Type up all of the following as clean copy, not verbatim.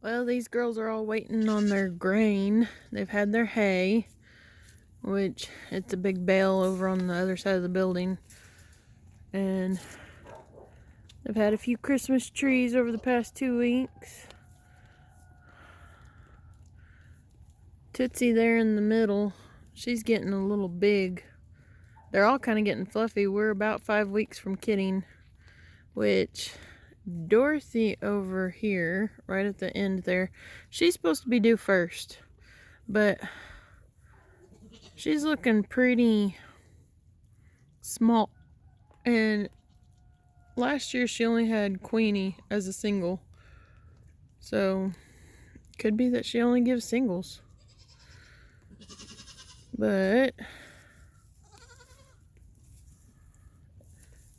Well, these girls are all waiting on their grain. They've had their hay, which it's a big bale over on the other side of the building. And they've had a few Christmas trees over the past 2 weeks. Tootsie there in the middle, she's getting a little big. They're all kind of getting fluffy. We're about 5 weeks from kidding, which Dorothy over here, right at the end there, she's supposed to be due first, but she's looking pretty small. And last year she only had Queenie as a single, so could be that she only gives singles. But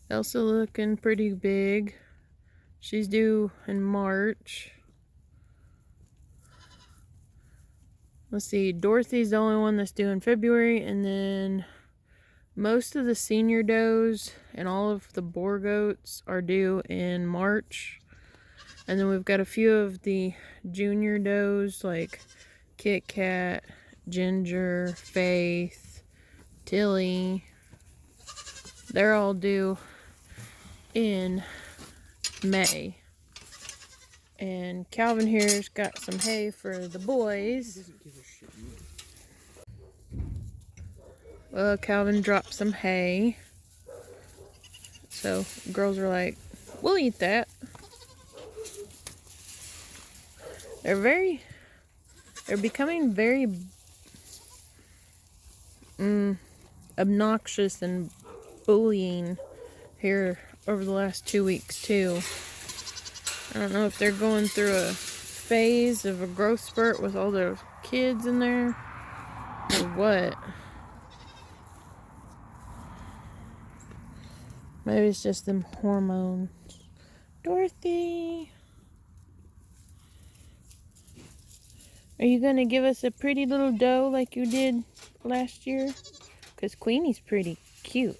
Elsa looking pretty big. She's due in March. Let's see, Dorothy's the only one that's due in February, and then most of the senior does and all of the boar goats are due in March. And then we've got a few of the junior does like Kit Kat, Ginger, Faith, Tilly. They're all due in May. And Calvin here's got some hay for the boys. Well, Calvin dropped some hay. So girls are like, we'll eat that. They're becoming very obnoxious and bullying here over the last 2 weeks too. I don't know if they're going through a phase of a growth spurt with all the kids in there or what. Maybe it's just them hormones. Dorothy, are you gonna give us a pretty little doe like you did last year? Because Queenie's pretty cute.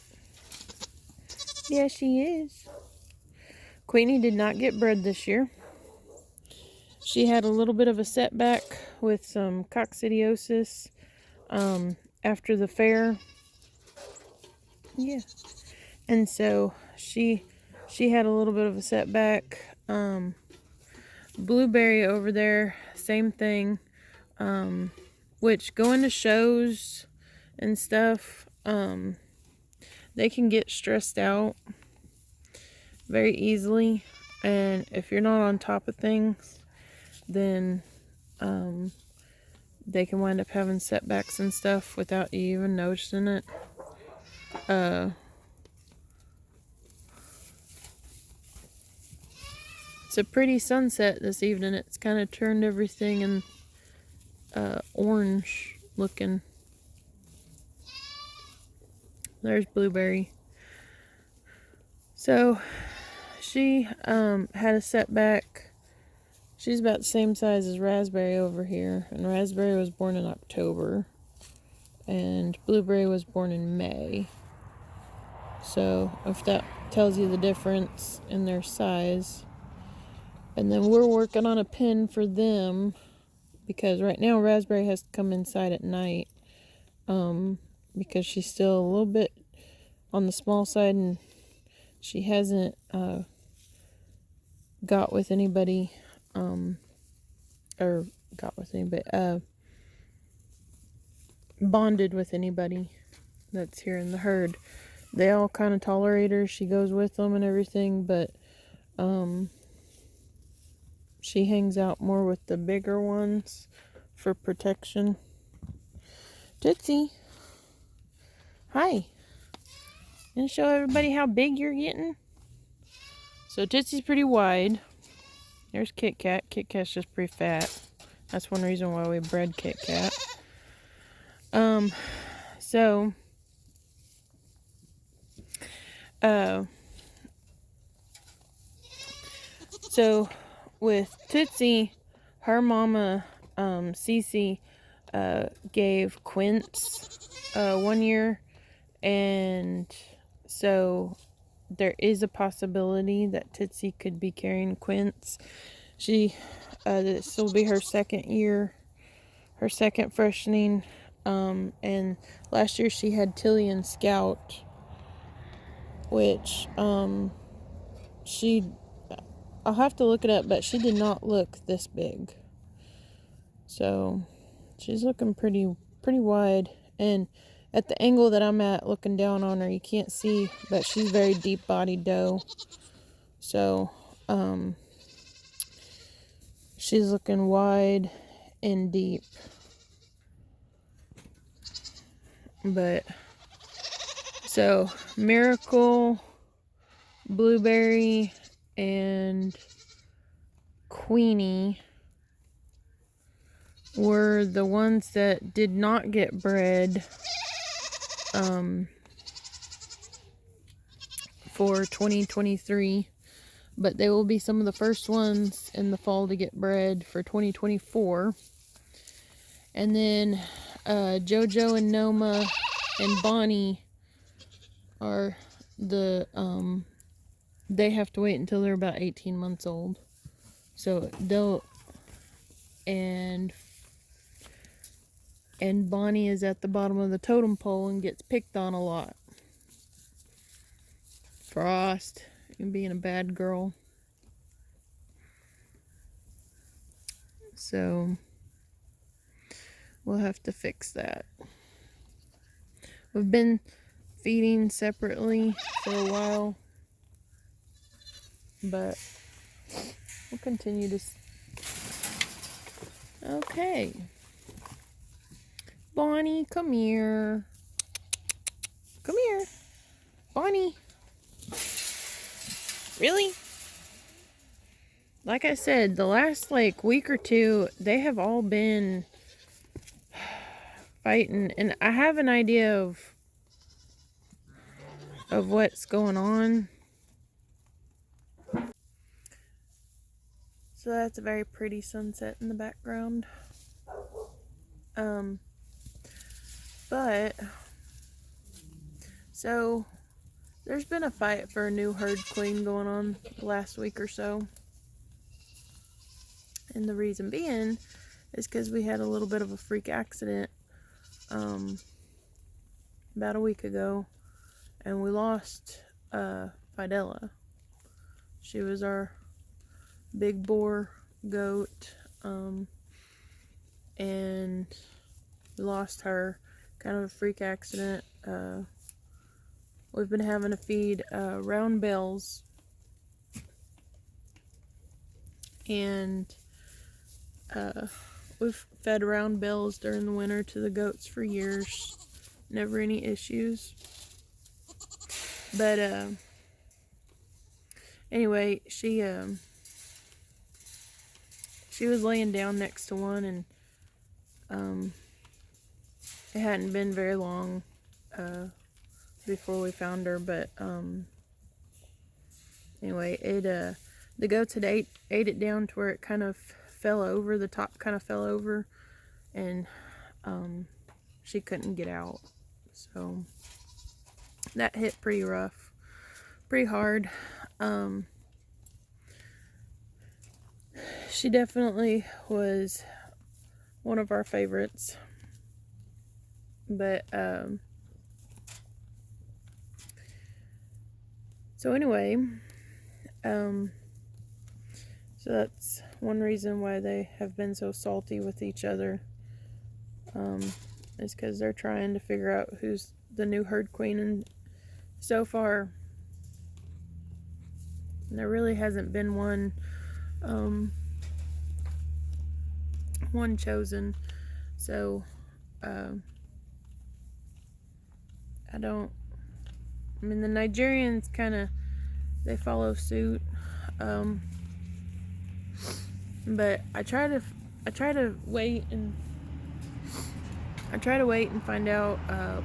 Yeah, she is. Queenie did not get bred this year. She had a little bit of a setback with some coccidiosis after the fair. Yeah. And so she had a little bit of a setback. Blueberry over there, same thing. Which going to shows and stuff, they can get stressed out very easily, and if you're not on top of things, then they can wind up having setbacks and stuff without you even noticing it. It's a pretty sunset this evening. It's kind of turned everything in orange looking. There's Blueberry. So she had a setback. She's about the same size as Raspberry over here, and Raspberry was born in October and Blueberry was born in May. So if that tells you the difference in their size. And then we're working on a pen for them, because right now Raspberry has to come inside at night, because she's still a little bit on the small side, and she hasn't bonded with anybody that's here in the herd. They all kind of tolerate her. She goes with them and everything, but she hangs out more with the bigger ones for protection. Tootsie, hi. And show everybody how big you're getting. So Tootsie's pretty wide. There's Kit Kat. Kit Kat's just pretty fat. That's one reason why we bred Kit Kat. So with Tootsie, her mama, Cece, gave Quince 1 year, and so there is a possibility that Tootsie could be carrying Quince. She this will be her second year, her second freshening. And last year she had Tillian Scout, which I'll have to look it up, but she did not look this big. So she's looking pretty wide, and at the angle that I'm at looking down on her, you can't see, but she's very deep bodied doe. So she's looking wide and deep. But so Miracle, Blueberry, and Queenie were the ones that did not get bred for 2023, but they will be some of the first ones in the fall to get bred for 2024. And then JoJo and Noma and Bonnie are the they have to wait until they're about 18 months old, so they'll and Bonnie is at the bottom of the totem pole and gets picked on a lot. Frost, and being a bad girl. So we'll have to fix that. We've been feeding separately for a while, but we'll continue to. Okay. Bonnie, come here. Come here. Bonnie. Really? Like I said, the last week or two, they have all been fighting, and I have an idea of what's going on. So that's a very pretty sunset in the background. But so there's been a fight for a new herd queen going on the last week or so. And the reason being is because we had a little bit of a freak accident about a week ago, and we lost Fidela. She was our big boar goat, and we lost her. Kind of a freak accident. We've been having to feed round bells, and we've fed round bells during the winter to the goats for years. Never any issues. But anyway, she was laying down next to one, and it hadn't been very long before we found her, but anyway, the goats had ate it down to where it kind of fell over, the top kind of fell over, and she couldn't get out. So that hit pretty rough, pretty hard. She definitely was one of our favorites. But so anyway, so that's one reason why they have been so salty with each other, is because they're trying to figure out who's the new herd queen, and so far there really hasn't been one chosen. So I mean, the Nigerians they follow suit, but I try to wait and find out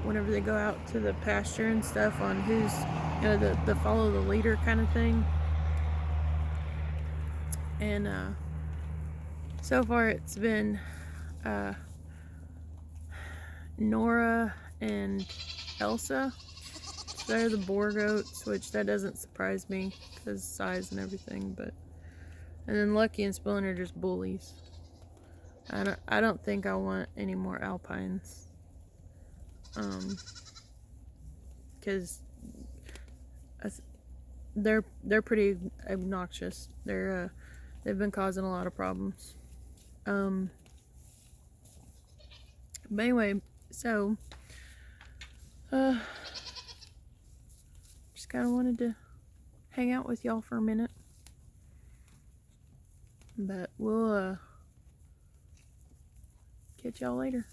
whenever they go out to the pasture and stuff on who's, the follow the leader kind of thing. And so far it's been Nora and Elsa. They're the boar goats, which that doesn't surprise me because size and everything, but And then Lucky and Spoon are just bullies. I don't think I want any more alpines. Because they're pretty obnoxious. They've been causing a lot of problems. But anyway, so just kind of wanted to hang out with y'all for a minute. But we'll catch y'all later.